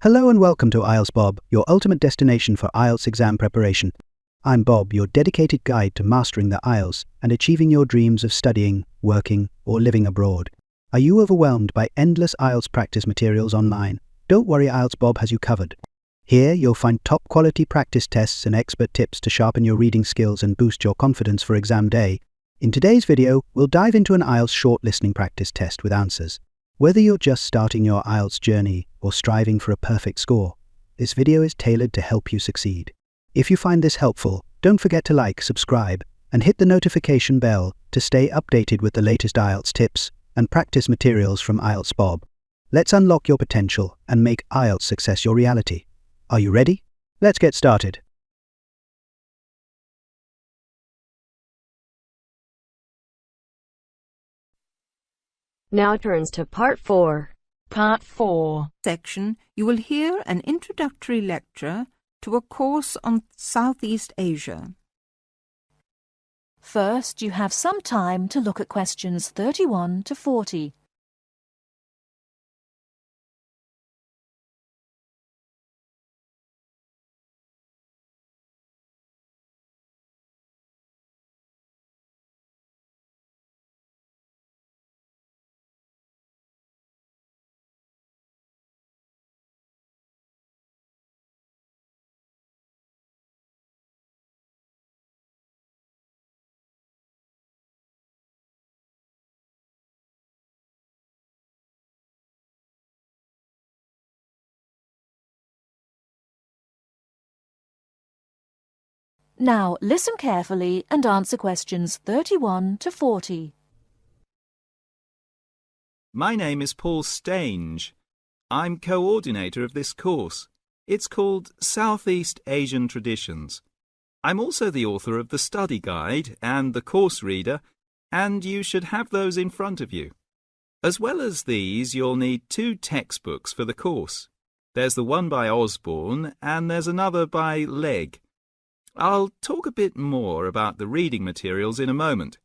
Hello and welcome to IELTS Bob, your ultimate destination for IELTS exam preparation. I'm Bob, your dedicated guide to mastering the IELTS and achieving your dreams of studying, working, or living abroad. Are you overwhelmed by endless IELTS practice materials online? Don't worry, IELTS Bob has you covered. Here you'll find top-quality practice tests and expert tips to sharpen your reading skills and boost your confidence for exam day. In today's video, we'll dive into an IELTS short listening practice test with answers. Whether you're just starting your IELTS journey or striving for a perfect score, this video is tailored to help you succeed. If you find this helpful, don't forget to like, subscribe, and hit the notification bell to stay updated with the latest IELTS tips and practice materials from IELTS Bob. Let's unlock your potential and make IELTS success your reality. Are you ready? Let's get started. Now turns to Part 4. Part 4. Section, you will hear an introductory lecture to a course on Southeast Asia. First, you have some time to look at questions 31 to 40. Now, listen carefully and answer questions 31 to 40. My name is Paul Stange. I'm coordinator of this course. It's called Southeast Asian Traditions. I'm also the author of the study guide and the course reader, and you should have those in front of you. As well as these, you'll need 2 textbooks for the course. There's the one by Osborne and there's another by Legg. I'll talk a bit more about the reading materials in a moment.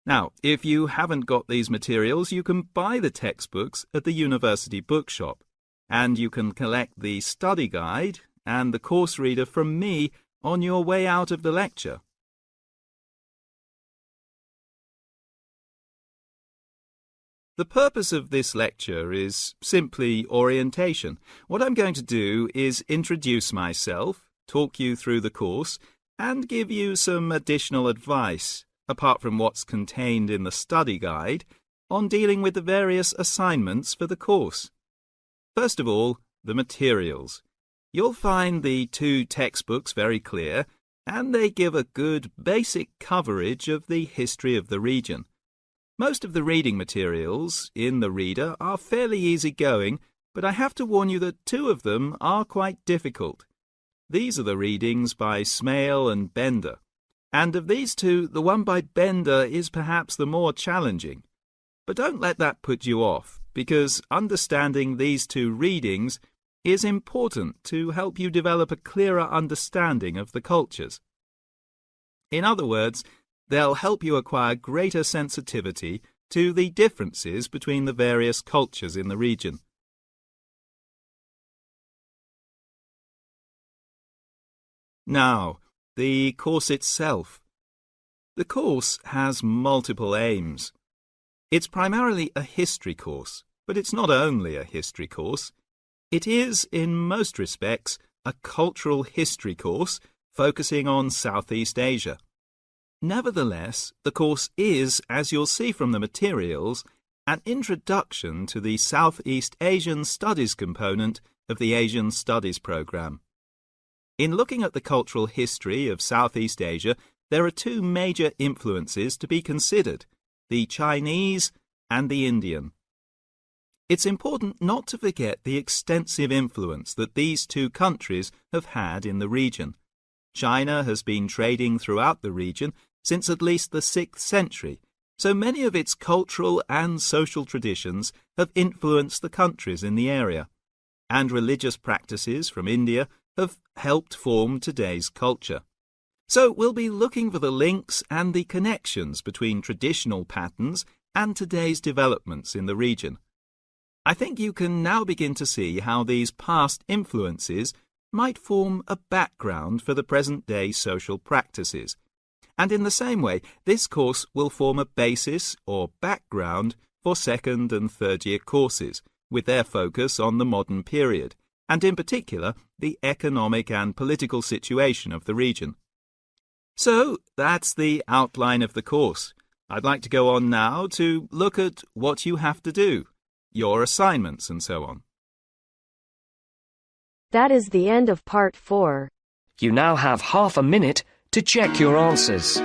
Now, if you haven't got these materials, you can buy the textbooks at the university bookshop, and you can collect the study guide and the course reader from me on your way out of the lecture. The purpose of this lecture is simply orientation. What I'm going to do is introduce myself, talk you through the course, and give you some additional advice, apart from what's contained in the study guide, on dealing with the various assignments for the course. First of all, the materials. You'll find the 2 textbooks very clear, and they give a good basic coverage of the history of the region. Most of the reading materials in the reader are fairly easygoing, but I have to warn you that 2 of them are quite difficult. These are the readings by Smale and Bender, and of these 2, the one by Bender is perhaps the more challenging. But don't let that put you off, because understanding these 2 readings is important to help you develop a clearer understanding of the cultures. In other words, they'll help you acquire greater sensitivity to the differences between the various cultures in the region. Now, the course itself. The course has multiple aims. It's primarily a history course, but it's not only a history course. It is, in most respects, a cultural history course focusing on Southeast Asia. Nevertheless, the course is, as you'll see from the materials, an introduction to the Southeast Asian Studies component of the Asian Studies program. In looking at the cultural history of Southeast Asia, there are 2 major influences to be considered, the Chinese and the Indian. It's important not to forget the extensive influence that these 2 countries have had in the region. China has been trading throughout the region since at least the 6th century, so many of its cultural and social traditions have influenced the countries in the area, and religious practices from India have helped form today's culture. So we'll be looking for the links and the connections between traditional patterns and today's developments in the region. I think you can now begin to see how these past influences might form a background for the present-day social practices. And in the same way, this course will form a basis or background for second and third year courses, with their focus on the modern period, and in particular, the economic and political situation of the region. So, that's the outline of the course. I'd like to go on now to look at what you have to do, your assignments and so on. That is the end of Part 4. You now have half a minute to check your answers.